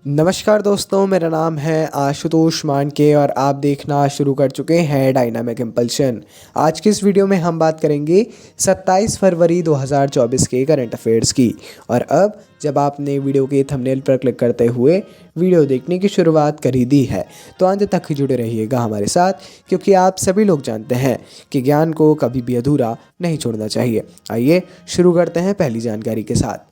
नमस्कार दोस्तों, मेरा नाम है आशुतोष मानके और आप देखना शुरू कर चुके हैं डायनामिक इम्पल्शन। आज की इस वीडियो में हम बात करेंगे 27 फरवरी 2024 के करंट अफेयर्स की। और अब जब आपने वीडियो के थंबनेल पर क्लिक करते हुए वीडियो देखने की शुरुआत कर ही दी है तो अंत तक ही जुड़े रहिएगा हमारे साथ, क्योंकि आप सभी लोग जानते हैं कि ज्ञान को कभी भी अधूरा नहीं छोड़ना चाहिए। आइए शुरू करते हैं पहली जानकारी के साथ।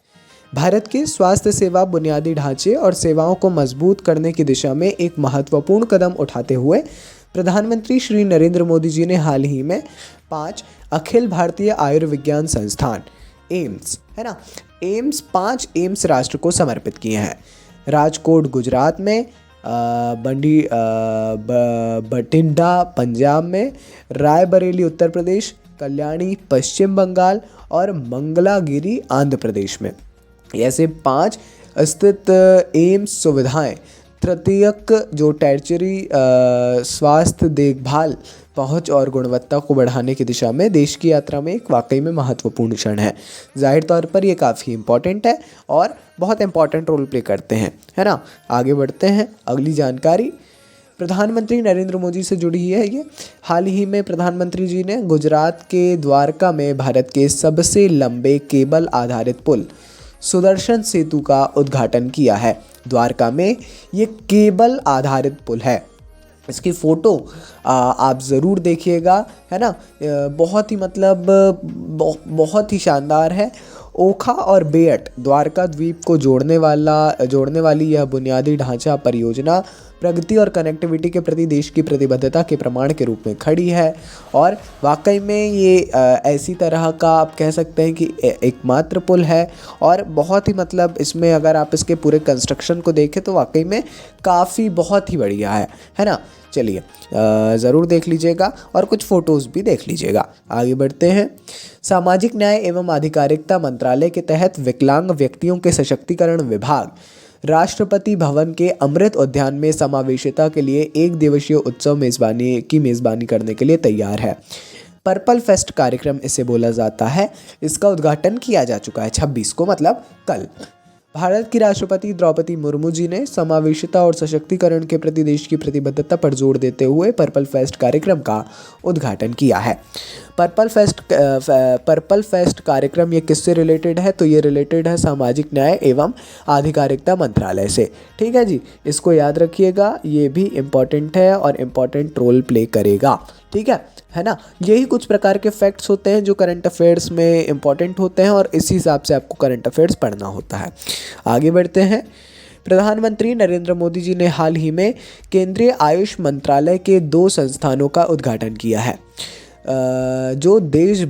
भारत के स्वास्थ्य सेवा बुनियादी ढांचे और सेवाओं को मजबूत करने की दिशा में एक महत्वपूर्ण कदम उठाते हुए प्रधानमंत्री श्री नरेंद्र मोदी जी ने हाल ही में 5 अखिल भारतीय आयुर्विज्ञान संस्थान एम्स है ना एम्स 5 एम्स राष्ट्र को समर्पित किए हैं। राजकोट गुजरात में, बठिंडा पंजाब में, रायबरेली उत्तर प्रदेश, कल्याणी पश्चिम बंगाल और मंगलागिरी आंध्र प्रदेश में। ऐसे 5 स्थित एम्स सुविधाएं तृतीयक जो टैरिटरी स्वास्थ्य देखभाल पहुंच और गुणवत्ता को बढ़ाने की दिशा में देश की यात्रा में एक वाकई में महत्वपूर्ण क्षण है। जाहिर तौर पर ये काफ़ी इम्पॉर्टेंट है और बहुत इम्पॉर्टेंट रोल प्ले करते हैं, है ना। आगे बढ़ते हैं। अगली जानकारी प्रधानमंत्री नरेंद्र मोदी से जुड़ी है। ये हाल ही में प्रधानमंत्री जी ने गुजरात के द्वारका में भारत के सबसे लंबे केबल आधारित पुल सुदर्शन सेतु का उद्घाटन किया है। द्वारका में ये केबल आधारित पुल है। इसकी फ़ोटो आप ज़रूर देखिएगा, है ना। बहुत ही मतलब बहुत ही शानदार है। ओखा और बेअट द्वारका द्वीप को जोड़ने वाली यह बुनियादी ढांचा परियोजना प्रगति और कनेक्टिविटी के प्रति देश की प्रतिबद्धता के प्रमाण के रूप में खड़ी है। और वाकई में ये ऐसी तरह का आप कह सकते हैं कि एकमात्र पुल है। और बहुत ही मतलब इसमें अगर आप इसके पूरे कंस्ट्रक्शन को देखें तो वाकई में काफ़ी बहुत ही बढ़िया है ना। चलिए ज़रूर देख लीजिएगा और कुछ फ़ोटोज़ भी देख लीजिएगा। आगे बढ़ते हैं। सामाजिक न्याय एवं आधिकारिकता मंत्रालय के तहत विकलांग व्यक्तियों के सशक्तिकरण विभाग राष्ट्रपति भवन के अमृत उद्यान में समावेशिता के लिए एक दिवसीय उत्सव मेज़बानी करने के लिए तैयार है। पर्पल फेस्ट कार्यक्रम इसे बोला जाता है। इसका उद्घाटन किया जा चुका है 26 को, मतलब कल। भारत की राष्ट्रपति द्रौपदी मुर्मू जी ने समावेशिता और सशक्तिकरण के प्रति देश की प्रतिबद्धता पर जोर देते हुए पर्पल फेस्ट कार्यक्रम का उद्घाटन किया है। पर्पल फेस्ट कार्यक्रम ये किससे रिलेटेड है? तो ये रिलेटेड है सामाजिक न्याय एवं आधिकारिकता मंत्रालय से। ठीक है जी, इसको याद रखिएगा, ये भी इम्पॉर्टेंट है और इम्पॉर्टेंट रोल प्ले करेगा। ठीक है ना। यही कुछ प्रकार के फैक्ट्स होते हैं जो करंट अफेयर्स में इम्पॉर्टेंट होते हैं और इसी हिसाब से आपको करंट अफेयर्स पढ़ना होता है। आगे बढ़ते हैं। प्रधानमंत्री नरेंद्र मोदी जी ने हाल ही में केंद्रीय आयुष मंत्रालय के 2 संस्थानों का उद्घाटन किया है जो देश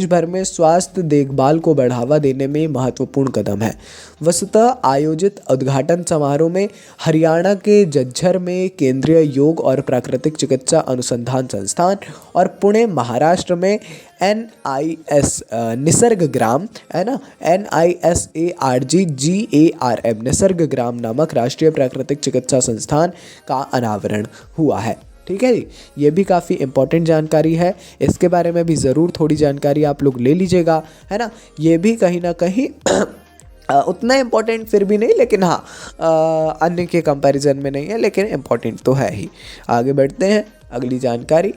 भर में स्वास्थ्य देखभाल को बढ़ावा देने में महत्वपूर्ण कदम है। वस्तुतः आयोजित उद्घाटन समारोह में हरियाणा के झज्जर में केंद्रीय योग और प्राकृतिक चिकित्सा अनुसंधान संस्थान और पुणे महाराष्ट्र में NIS निसर्ग ग्राम, है ना, NISARGGARM निसर्ग ग्राम नामक राष्ट्रीय प्राकृतिक चिकित्सा संस्थान का अनावरण हुआ है। ठीक है जी, ये भी काफ़ी इम्पोर्टेंट जानकारी है। इसके बारे में भी ज़रूर थोड़ी जानकारी आप लोग ले लीजिएगा, है ना। ये भी कहीं ना कहीं उतना इम्पोर्टेंट फिर भी नहीं, लेकिन हाँ अन्य के कंपैरिजन में नहीं है, लेकिन इम्पोर्टेंट तो है ही। आगे बढ़ते हैं। अगली जानकारी।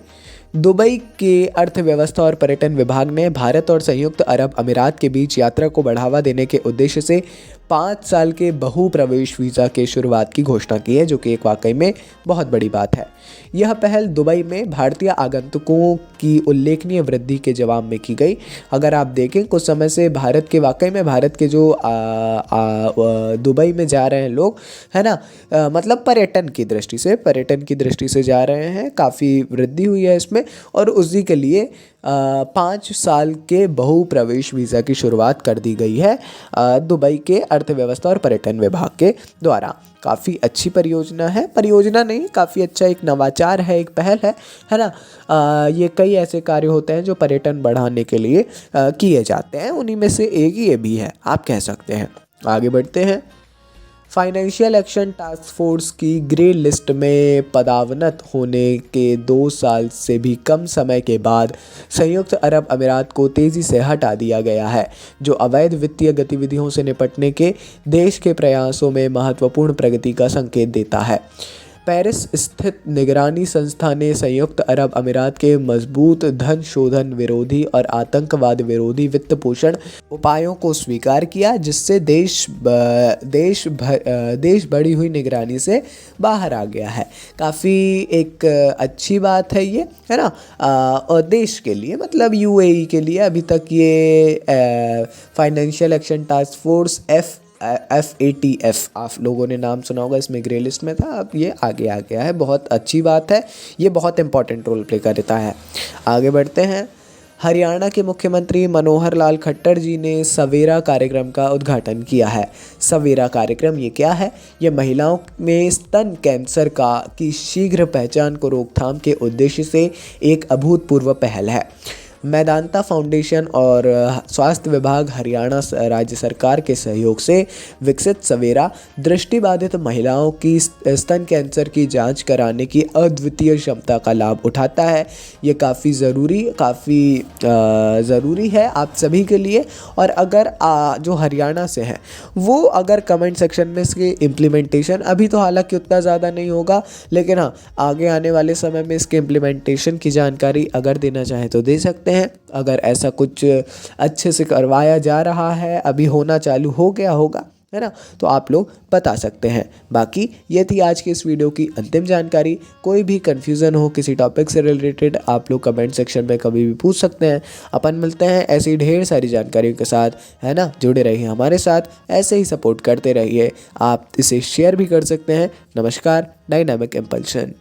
दुबई के अर्थव्यवस्था और पर्यटन विभाग ने भारत और संयुक्त अरब अमीरात के बीच यात्रा को बढ़ावा देने के उद्देश्य से 5 साल के बहु प्रवेश वीज़ा के शुरुआत की घोषणा की है, जो कि एक वाकई में बहुत बड़ी बात है। यह पहल दुबई में भारतीय आगंतुकों की उल्लेखनीय वृद्धि के जवाब में की गई। अगर आप देखें कुछ समय से भारत के जो दुबई में जा रहे हैं लोग, है ना, मतलब पर्यटन की दृष्टि से जा रहे हैं, काफ़ी वृद्धि हुई है इसमें। और उसी के लिए 5 साल के बहु प्रवेश वीज़ा की शुरुआत कर दी गई है दुबई के अर्थव्यवस्था और पर्यटन विभाग के द्वारा। काफ़ी अच्छी परियोजना नहीं, काफ़ी अच्छा एक नवाचार है, एक पहल है ना। ये कई ऐसे कार्य होते हैं जो पर्यटन बढ़ाने के लिए किए जाते हैं, उन्हीं में से एक ये भी है, आप कह सकते हैं। आगे बढ़ते हैं। फाइनेंशियल एक्शन टास्क फोर्स की ग्रे लिस्ट में पदावनत होने के 2 साल से भी कम समय के बाद संयुक्त अरब अमीरात को तेज़ी से हटा दिया गया है, जो अवैध वित्तीय गतिविधियों से निपटने के देश के प्रयासों में महत्वपूर्ण प्रगति का संकेत देता है। पेरिस स्थित निगरानी संस्था ने संयुक्त अरब अमीरात के मजबूत धन शोधन विरोधी और आतंकवाद विरोधी वित्त पोषण उपायों को स्वीकार किया, जिससे देश बढ़ी हुई निगरानी से बाहर आ गया है। काफ़ी एक अच्छी बात है ये, है ना। और देश के लिए मतलब यूएई के लिए अभी तक ये financial action task force FATF आप लोगों ने नाम सुना होगा, इसमें ग्रे लिस्ट में था, अब ये आगे आ गया है। बहुत अच्छी बात है, ये बहुत इंपॉर्टेंट रोल प्ले करता है। आगे बढ़ते हैं। हरियाणा के मुख्यमंत्री मनोहर लाल खट्टर जी ने सवेरा कार्यक्रम का उद्घाटन किया है। सवेरा कार्यक्रम ये क्या है? ये महिलाओं में स्तन कैंसर की शीघ्र पहचान को रोकथाम के उद्देश्य से एक अभूतपूर्व पहल है। मैदांता फाउंडेशन और स्वास्थ्य विभाग हरियाणा राज्य सरकार के सहयोग से विकसित सवेरा दृष्टिबाधित महिलाओं की स्तन कैंसर की जांच कराने की अद्वितीय क्षमता का लाभ उठाता है। ये काफ़ी ज़रूरी है आप सभी के लिए। और अगर जो हरियाणा से हैं वो अगर कमेंट सेक्शन में इसके इम्प्लीमेंटेशन, अभी तो हालांकि उतना ज़्यादा नहीं होगा, लेकिन हाँ आगे आने वाले समय में इसके इम्प्लीमेंटेशन की जानकारी अगर देना चाहें तो दे सकते हैं। अगर ऐसा कुछ अच्छे से करवाया जा रहा है, अभी होना चालू हो गया होगा, है ना, तो आप लोग बता सकते हैं। बाकी ये थी आज की इस वीडियो की अंतिम जानकारी। कोई भी कन्फ्यूज़न हो किसी टॉपिक से रिलेटेड, आप लोग कमेंट सेक्शन में कभी भी पूछ सकते हैं। अपन मिलते हैं ऐसी ढेर सारी जानकारियों के साथ, है ना। जुड़े रहिए हमारे साथ, ऐसे ही सपोर्ट करते रहिए। आप इसे शेयर भी कर सकते हैं। नमस्कार, डायनामिक इम्पल्शन।